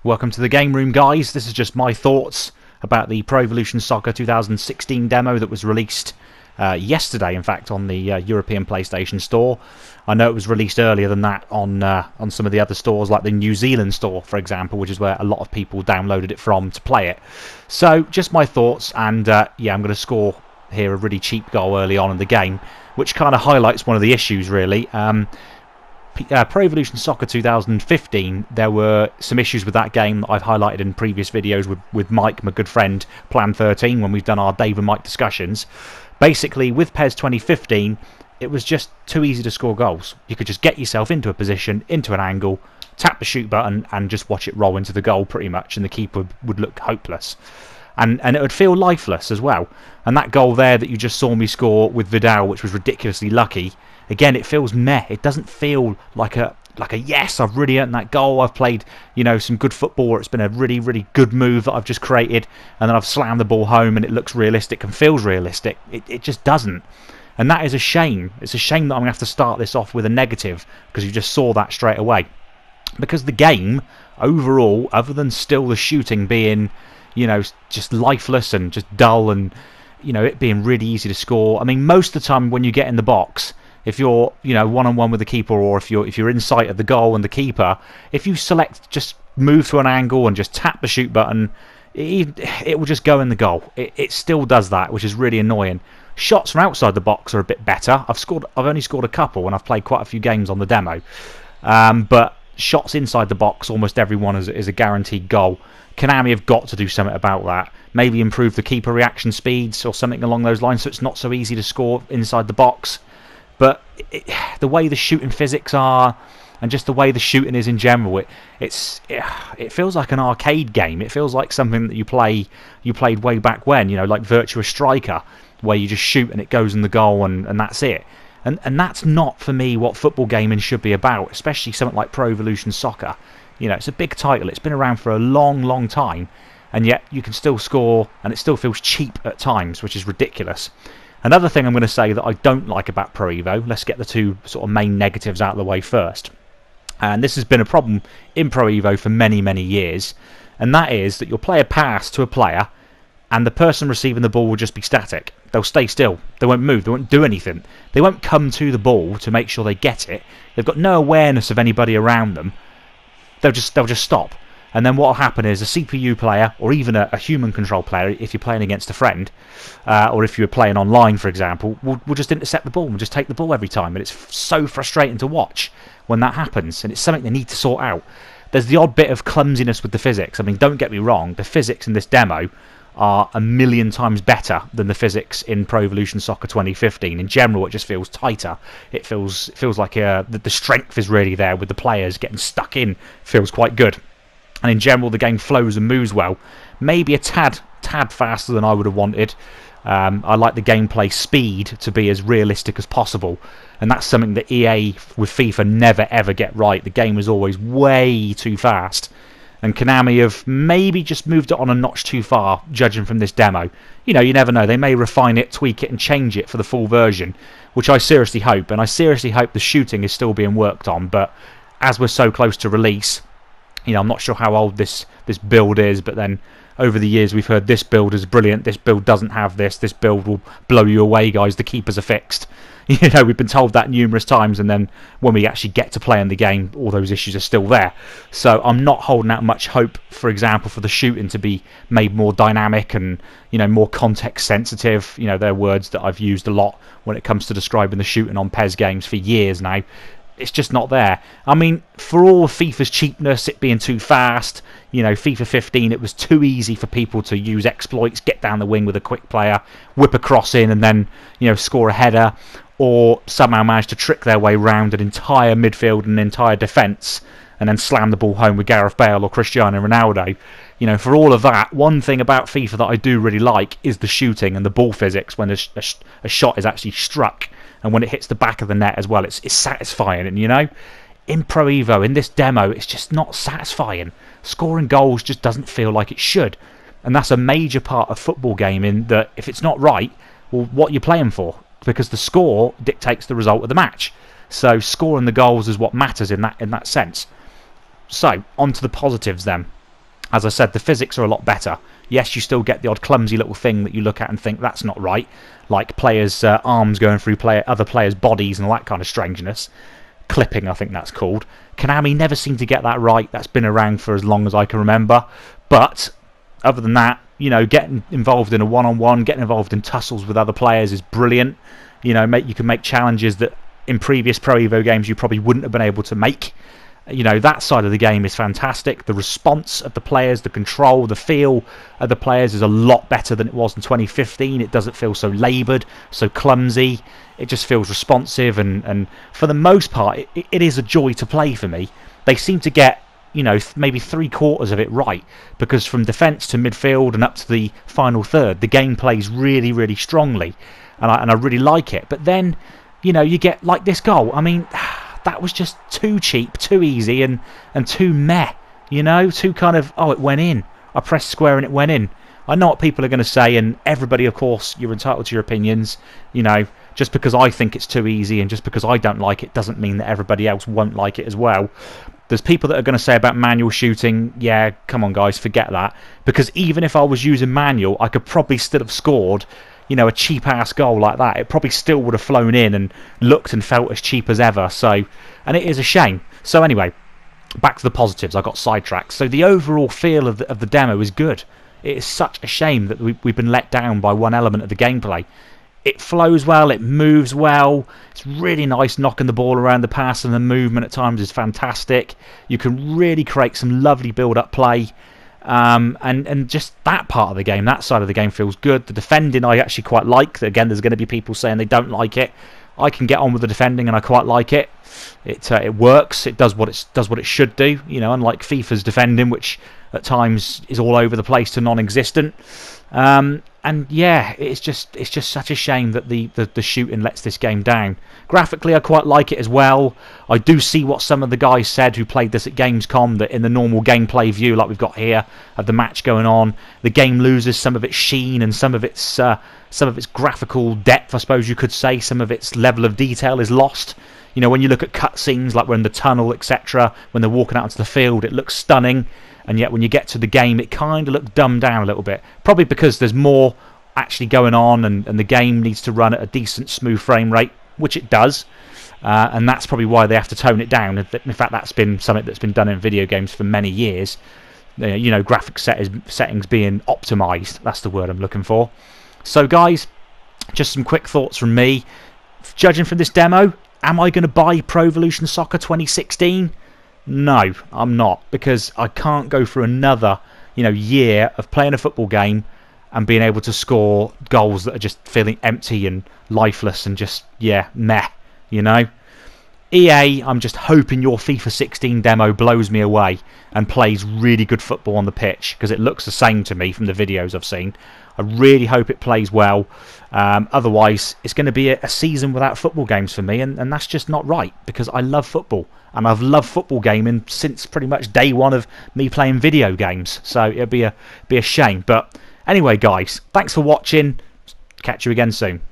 Welcome to the game room, guys. This is just my thoughts about the Pro Evolution Soccer 2016 demo that was released yesterday, in fact, on the European PlayStation Store. I know it was released earlier than that on some of the other stores, like the New Zealand store, for example, which is where a lot of people downloaded it from to play it. So, just my thoughts, and yeah, I'm going to score here a really cheap goal early on in the game, which kind of highlights one of the issues, really. Pro Evolution Soccer 2015, there were some issues with that game that I've highlighted in previous videos with Mike, my good friend, Plan 13, when we've done our Dave and Mike discussions. Basically, with PES 2015, it was just too easy to score goals. You could just get yourself into a position, into an angle, tap the shoot button, and just watch it roll into the goal pretty much, and the keeper would look hopeless. And it would feel lifeless as well. And that goal there that you just saw me score with Vidal, which was ridiculously lucky, again, it feels meh. It doesn't feel like a yes, I've really earned that goal. I've played, some good football, or it's been a really, really good move that I've just created, and then I've slammed the ball home and it looks realistic and feels realistic. It just doesn't. And that is a shame. It's a shame that I'm going to have to start this off with a negative, because you just saw that straight away. Because the game, overall, other than still the shooting being, just lifeless and just dull, and, it being really easy to score. I mean, most of the time when you get in the box, if you're, one-on-one with the keeper, or if you're in sight of the goal and the keeper, if you select just move to an angle and just tap the shoot button, it will just go in the goal. It still does that, which is really annoying. Shots from outside the box are a bit better. I've only scored a couple, and I've played quite a few games on the demo. But shots inside the box, almost everyone is a guaranteed goal. Konami have got to do something about that. Maybe improve the keeper reaction speeds or something along those lines, so it's not so easy to score inside the box. But the way the shooting physics are, and just the way the shooting is in general, it feels like an arcade game. It feels like something that you played way back when, like Virtua Striker, where you just shoot and it goes in the goal, and that's it. And that's not, for me, what football gaming should be about, especially something like Pro Evolution Soccer. It's a big title. It's been around for a long, long time, and yet you can still score, and it still feels cheap at times, which is ridiculous. Another thing I'm going to say that I don't like about Pro Evo, let's get the two sort of main negatives out of the way first. And this has been a problem in Pro Evo for many, many years, and that is that you'll play a pass to a player, and the person receiving the ball will just be static. They'll stay still. They won't move. They won't do anything. They won't come to the ball to make sure they get it. They've got no awareness of anybody around them. They'll just stop. And then what will happen is a CPU player, or even a human control player, if you're playing against a friend, or if you're playing online, for example, will just intercept the ball and just take the ball every time. And it's so frustrating to watch when that happens, and it's something they need to sort out. There's the odd bit of clumsiness with the physics. I mean, don't get me wrong, the physics in this demo are a million times better than the physics in Pro Evolution Soccer 2015. In general, it just feels tighter. It feels like the strength is really there with the players getting stuck in. Feels quite good. And in general, the game flows and moves well. Maybe a tad faster than I would have wanted. I like the gameplay speed to be as realistic as possible, and that's something that EA with FIFA never ever get right. The game is always way too fast, and Konami have maybe just moved it on a notch too far, judging from this demo. You never know. They may refine it, tweak it, and change it for the full version, which I seriously hope. And I seriously hope the shooting is still being worked on. But as we're so close to release, I'm not sure how old this build is, but then over the years we've heard this build is brilliant, this build doesn't have this build will blow you away, guys, the keepers are fixed. We've been told that numerous times, and then when we actually get to play in the game, all those issues are still there. So I'm not holding out much hope, for example, for the shooting to be made more dynamic and, more context sensitive. They're words that I've used a lot when it comes to describing the shooting on PES games for years now. It's just not there. I mean, for all FIFA's cheapness, it being too fast, FIFA 15, it was too easy for people to use exploits, get down the wing with a quick player, whip a cross in, and then, score a header, or somehow manage to trick their way round an entire midfield and an entire defence, and then slam the ball home with Gareth Bale or Cristiano Ronaldo. For all of that, one thing about FIFA that I do really like is the shooting and the ball physics when a shot is actually struck. And when it hits the back of the net as well, it's satisfying. And, in Pro Evo, in this demo, it's just not satisfying. Scoring goals just doesn't feel like it should. And that's a major part of football gaming, that if it's not right, well, what are you playing for? Because the score dictates the result of the match. So scoring the goals is what matters in that sense. So, on to the positives then. as I said, the physics are a lot better. Yes, you still get the odd clumsy little thing that you look at and think that's not right, like players' arms going through other players' bodies and all that kind of strangeness. Clipping, I think that's called. Konami never seemed to get that right. That's been around for as long as I can remember. But other than that, you know, getting involved in a one-on-one, getting involved in tussles with other players is brilliant. You know, you can make challenges that in previous Pro Evo games you probably wouldn't have been able to make. You know, that side of the game is fantastic. The response of the players, the control, the feel of the players is a lot better than it was in 2015. It doesn't feel so laboured, so clumsy. It just feels responsive, and for the most part, it is a joy to play for me. They seem to get, you know, maybe 3/4 of it right, because from defence to midfield and up to the final third, the game plays really, really strongly, and I really like it. But then, you know, you get like this goal. I mean, that was just too cheap, too easy, and too meh. You know, too kind of, oh, it went in. I pressed square and it went in. I know what people are going to say, and everybody, of course, you're entitled to your opinions. You know, just because I think it's too easy and just because I don't like it doesn't mean that everybody else won't like it as well. There's people that are going to say about manual shooting, yeah, come on guys, forget that. Because even if I was using manual, I could probably still have scored, you know, a cheap-ass goal like that. It probably still would have flown in and looked and felt as cheap as ever. So, and it is a shame. So anyway, back to the positives. I got sidetracked. So the overall feel of the demo is good. It is such a shame that we've been let down by one element of the gameplay. It flows well, it moves well, it's really nice knocking the ball around the pass, and the movement at times is fantastic. You can really create some lovely build-up play, and just that part of the game, that side of the game feels good. The defending I actually quite like. Again, there's going to be people saying they don't like it. I can get on with the defending and I quite like it. It works. It does what it should do. You know, unlike FIFA's defending, which at times is all over the place to non-existent. And yeah, it's just such a shame that the shooting lets this game down. Graphically, I quite like it as well. I do see what some of the guys said who played this at Gamescom, that in the normal gameplay view, like we've got here, of the match going on, the game loses some of its sheen and some of its graphical depth, I suppose you could say. Some of its level of detail is lost. You know, when you look at cutscenes, like we're in the tunnel, etc., when they're walking out onto the field, it looks stunning. And yet when you get to the game, it kind of looks dumbed down a little bit. Probably because there's more actually going on, and the game needs to run at a decent, smooth frame rate, which it does. And that's probably why they have to tone it down. In fact, that's been something that's been done in video games for many years. You know, graphic settings being optimised. That's the word I'm looking for. So, guys, just some quick thoughts from me. Judging from this demo, am I going to buy Pro Evolution Soccer 2016? No, I'm not, because I can't go through another, you know, year of playing a football game and being able to score goals that are just feeling empty and lifeless and just, yeah, meh, you know. EA, I'm just hoping your FIFA 16 demo blows me away and plays really good football on the pitch, because it looks the same to me from the videos I've seen. I really hope it plays well. Otherwise, it's going to be a season without football games for me, and that's just not right, because I love football. And I've loved football gaming since pretty much day one of me playing video games. So it'd be a shame. But anyway, guys, thanks for watching. Catch you again soon.